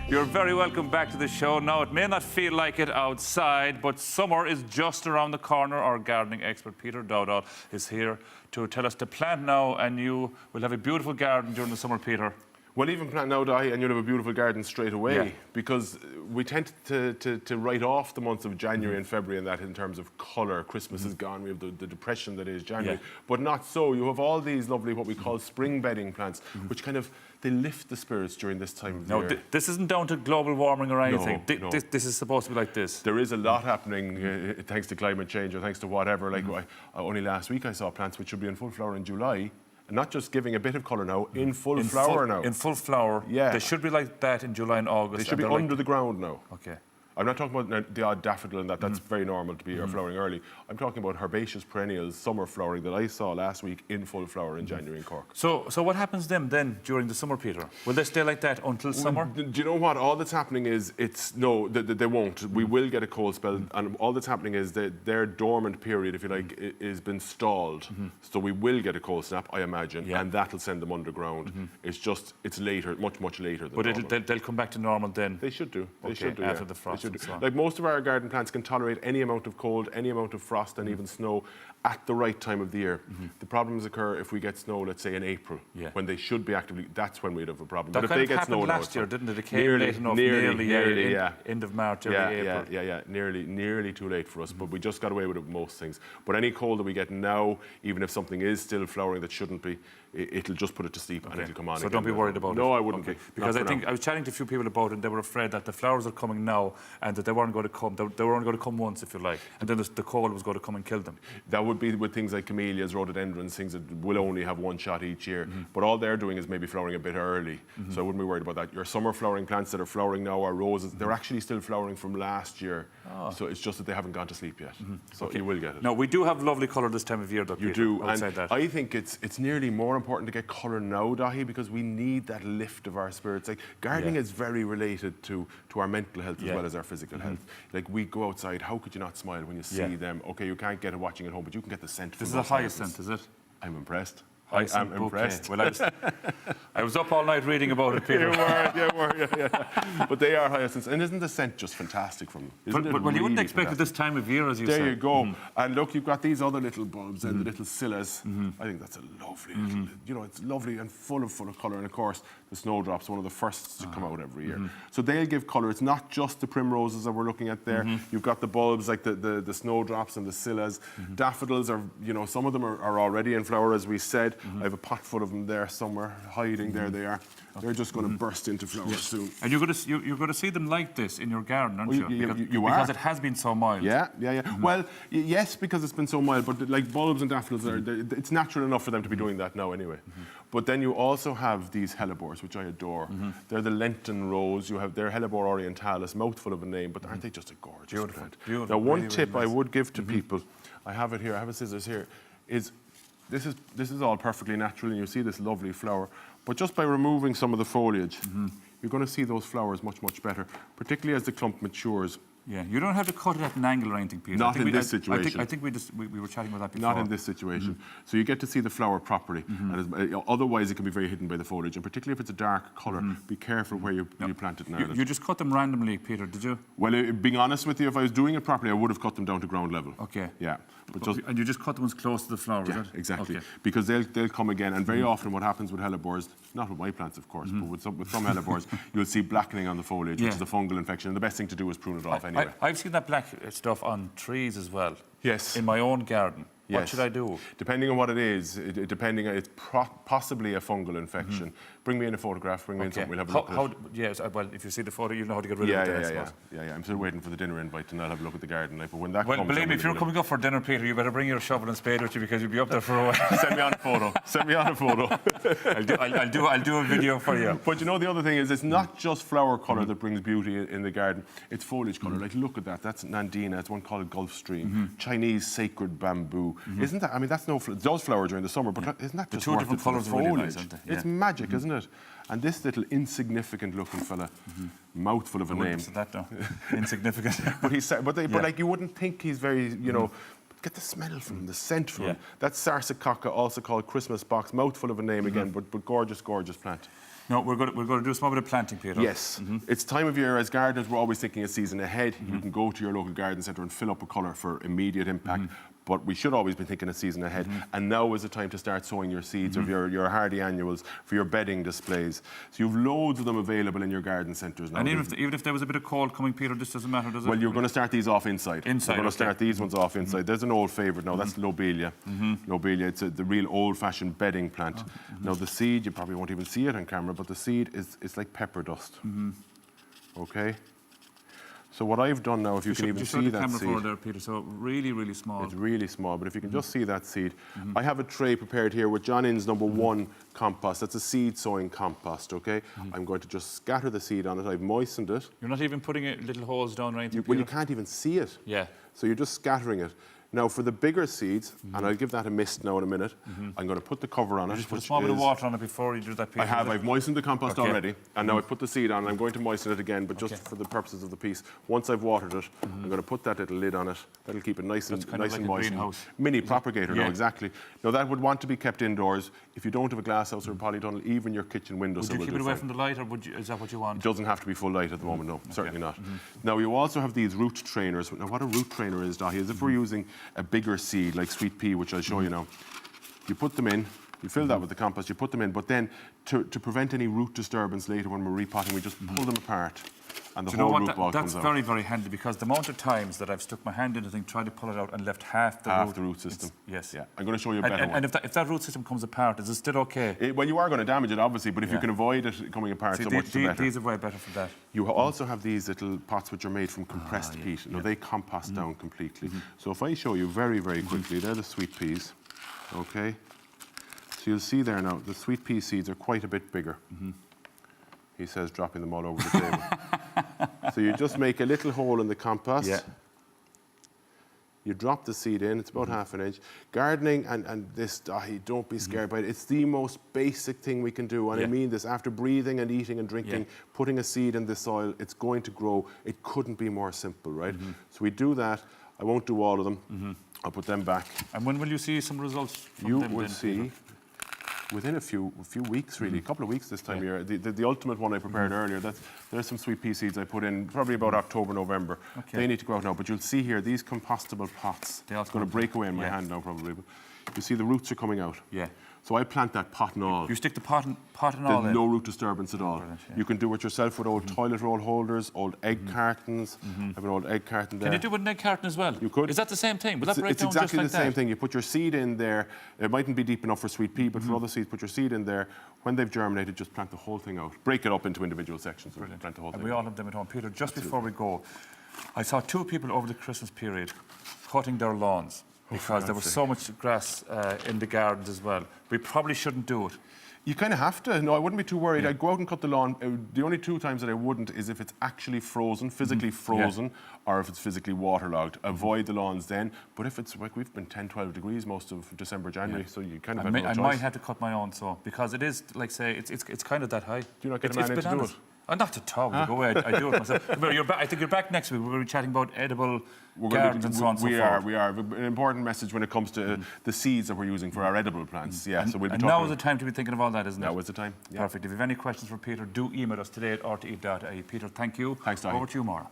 You're very welcome back to the show. Now, it may not feel like it outside, but summer is just around the corner. Our gardening expert, Peter Dowdall, is here to tell us to plant now, and you will have a beautiful garden during the summer, Peter. Well, even plant now, Dahi, and you'll have a beautiful garden straight away, because we tend to write off the months of January and February and that in terms of colour. Christmas is gone, we have the depression that is January. But not so. You have all these lovely, what we call spring bedding plants, which kind of, they lift the spirits during this time of the year. This isn't down to global warming or anything. No. This is supposed to be like this. There is a lot happening thanks to climate change or thanks to whatever. Like only last week I saw plants which should be in full flower in July. And not just giving a bit of colour now, in full flower now. In full flower. Yeah. They should be like that in July and August. They should be under the ground now. Okay. I'm not talking about the odd daffodil and that. That's very normal to be flowering early. I'm talking about herbaceous perennials, summer flowering that I saw last week in full flower in January in Cork. So what happens then during the summer, Peter? Will they stay like that until summer? Do you know what? All that's happening is they won't. We will get a cold spell, and all that's happening is that their dormant period, if you like, is been stalled. So we will get a cold snap, I imagine, and that'll send them underground. It's later, much later than normal. But they'll come back to normal then? They should do. They should do, after the frost. Like most of our garden plants can tolerate any amount of cold, any amount of frost, and even snow at the right time of the year. The problems occur if we get snow, let's say in April, when they should be actively. That's when we'd have a problem. That but if kind they of get happened snow last year, didn't it? It came late enough, nearly end of March, early April. Nearly too late for us. But we just got away with it with most things. But any cold that we get now, even if something is still flowering that shouldn't be, it'll just put it to sleep and it'll come on. So don't be worried about it. No, I wouldn't be. Because I think I was chatting to a few people about it, and they were afraid that the flowers are coming now and that they weren't going to come. They were only going to come once, if you like, and then the cold was going to come and kill them. That would be with things like camellias, rhododendrons, things that will only have one shot each year. But all they're doing is maybe flowering a bit early. So I wouldn't be worried about that. Your summer flowering plants that are flowering now are roses. They're actually still flowering from last year. So it's just that they haven't gone to sleep yet. So you will get it. Now, we do have lovely colour this time of year, though, Peter. You do. And that. I think it's nearly more important to get colour now, Dahi, because we need that lift of our spirits. Like gardening is very related to our mental health as well as our physical health. Like we go outside, how could you not smile when you see them? Okay, you can't get it watching at home, but you can get the scent. This is a hyacinth, is it? I'm impressed. I am impressed. Well, I was up all night reading about it, Peter. You were. But they are hyacinths. And isn't the scent just fantastic from them? But you wouldn't expect it this time of year, as you say. There you go. And look, you've got these other little bulbs and the little scillas. I think that's a lovely little, it's lovely and full of colour. And of course, the snowdrops, one of the first to come out every year. So they'll give colour. It's not just the primroses that we're looking at there. You've got the bulbs like the snowdrops and the scillas. Daffodils are, some of them are already in flower, as we said. I have a pot full of them there somewhere, hiding. There they are. They're just going to burst into flower soon. And you're going to see them like this in your garden, aren't you? Because it has been so mild. Yeah. Well, yes, because it's been so mild, but like bulbs and daffodils, it's natural enough for them to be doing that now anyway. But then you also have these hellebores, which I adore. They're the Lenten rose. You have their Hellebore orientalis, mouthful of a name, but aren't they just a gorgeous plant? Beautiful. Now, one tip I would give to people, I have it here, I have a scissors here, is this is all perfectly natural, and you see this lovely flower. But just by removing some of the foliage, you're going to see those flowers much better, particularly as the clump matures. Yeah, you don't have to cut it at an angle or anything, Peter. Not in this situation. I think we were chatting about that before. Not in this situation. So you get to see the flower properly. And otherwise, it can be very hidden by the foliage. And particularly if it's a dark colour, be careful where you plant it now. You just cut them randomly, Peter, did you? Well, being honest with you, if I was doing it properly, I would have cut them down to ground level. Okay. Yeah. But and you just cut them as close to the flower, is it? Exactly. Okay. Because they'll come again. And very often what happens with hellebores, not with my plants, of course, but with some hellebores, you'll see blackening on the foliage, which is a fungal infection. And the best thing to do is prune it off anyway. I've seen that black stuff on trees as well. Yes. In my own garden. What should I do? Depending on what it is, it's possibly a fungal infection. Bring me in a photograph, bring me in something, we'll have a look at it. Yes, well, if you see the photo, you'll know how to get rid of it. Yeah. I'm still waiting for the dinner invite and I'll have a look at the garden. But when that comes... Well, believe me, if you're coming up for dinner, Peter, you better bring your shovel and spade with you because you'll be up there for a while. Send me on a photo. I'll do a video for you. But the other thing is, it's not just flower colour that brings beauty in the garden. It's foliage colour. Like, look at that. That's Nandina. It's one called Gulf Stream. Chinese sacred bamboo. Isn't that? I mean, that's it does flower during the summer, but isn't that just worth it for the foliage? Really nice, it's magic, isn't it? And this little insignificant-looking fella, mouthful of a name. What's that now? Insignificant. But like you wouldn't think he's very, get the smell from them, the scent from them. That's Sarsaparilla, also called Christmas box. Mouthful of a name again, but gorgeous, gorgeous plant. No, we're going to do a small bit of planting, Peter. Yes. It's time of year. As gardeners, we're always thinking a season ahead. You can go to your local garden centre and fill up with colour for immediate impact. But we should always be thinking a season ahead. And now is the time to start sowing your seeds of your hardy annuals for your bedding displays. So you've loads of them available in your garden centres now. And even if there was a bit of cold coming, Peter, this doesn't matter, does it? Well, you're going to start these off inside. Inside, We're going to start these ones off inside. There's an old favourite now. That's lobelia. Lobelia, it's the real old-fashioned bedding plant. Now, the seed, you probably won't even see it on camera, but the seed is like pepper dust. Okay? So what I've done now, if you can even see that seed... forward there, Peter, so really, really small. It's really small, but if you can just see that seed. I have a tray prepared here with John Inn's #1 compost. That's a seed sowing compost, okay? I'm going to just scatter the seed on it. I've moistened it. You're not even putting little holes down or anything, Well, you can't even see it. Yeah. So you're just scattering it. Now, for the bigger seeds, and I'll give that a mist now in a minute, I'm going to put the cover on it. Just put a small bit of water on it before you do that, Peter. I've moistened the compost already, and now I've put the seed on, and I'm going to moisten it again, but just for the purposes of the piece. Once I've watered it, I'm going to put that little lid on it. That'll keep it nice and moist. Mini propagator, no, exactly. Now, that would want to be kept indoors. If you don't have a glass house or a polytunnel, even your kitchen window. Would you keep it away from the light, or is that what you want? It doesn't have to be full light at the moment, no, certainly not. Now, you also have these root trainers. Now, what a root trainer is, Dahi, is if we're using a bigger seed, like sweet pea, which I'll show you now. You put them in, you fill that with the compost, you put them in, but then to prevent any root disturbance later when we're repotting, we just pull them apart and the whole root ball comes out. That's very, very handy, because the amount of times that I've stuck my hand into the thing, tried to pull it out and left half the root system. Yes. Yeah. I'm going to show you a better one. And if that root system comes apart, is it still okay? Well, you are going to damage it, obviously, but if you can avoid it coming apart, so much the better. These are way better for that. You also have these little pots which are made from compressed peat. Now, they compost down completely. So if I show you very, very quickly, they're the sweet peas, okay? So you'll see there now, the sweet pea seeds are quite a bit bigger. He says, dropping them all over the table. So you just make a little hole in the compost. Yeah. You drop the seed in, it's about half an inch. Gardening and this, don't be scared by it. It's the most basic thing we can do. And I mean this, after breathing and eating and drinking, putting a seed in the soil, it's going to grow. It couldn't be more simple, right? So we do that. I won't do all of them. I'll put them back. And when will you see some results from them? You will see within a few weeks, really, a couple of weeks this time of year. The ultimate one I prepared earlier, there's some sweet pea seeds I put in probably about October, November. They need to go out now, but you'll see here, these compostable pots. It's going to break away in my hand now, probably. But you see the roots are coming out. Yeah. So I plant that pot and all. You stick the pot and all in? There's no root disturbance at all. You can do it yourself with old toilet roll holders, old egg cartons. I have an old egg carton there. Can you do it with an egg carton as well? You could. Is that the same thing? Will that break down just like that? It's exactly the same thing. You put your seed in there. It mightn't be deep enough for sweet pea, but for other seeds, put your seed in there. When they've germinated, just plant the whole thing out. Break it up into individual sections. Plant the whole thing. And we all have them at home. Peter, just before we go, I saw 2 people over the Christmas period cutting their lawns, because there was so much grass in the gardens as well. We probably shouldn't do it. You kind of have to. No, I wouldn't be too worried. I'd go out and cut the lawn. The only 2 times that I wouldn't is if it's actually frozen, physically frozen, or if it's physically waterlogged. Avoid the lawns then. But if it's like we've been 10, 12 degrees most of December, January, so you kind of have no choice. I might have to cut my own, so because it is, like say, it's kind of that high. Do you not get a man in to do it? Not at all. Go away. I do it myself. I think you're back next week. We're going to be chatting about edible gardens and so on and so forth. We are. An important message when it comes to the seeds that we're using for our edible plants. Yeah, so we'll be talking. Now is the time to be thinking of all that, isn't it? Now is the time. Perfect. If you have any questions for Peter, do email us today at rte.ie. Peter, thank you. Thanks, Dahi. Over to you, Maura.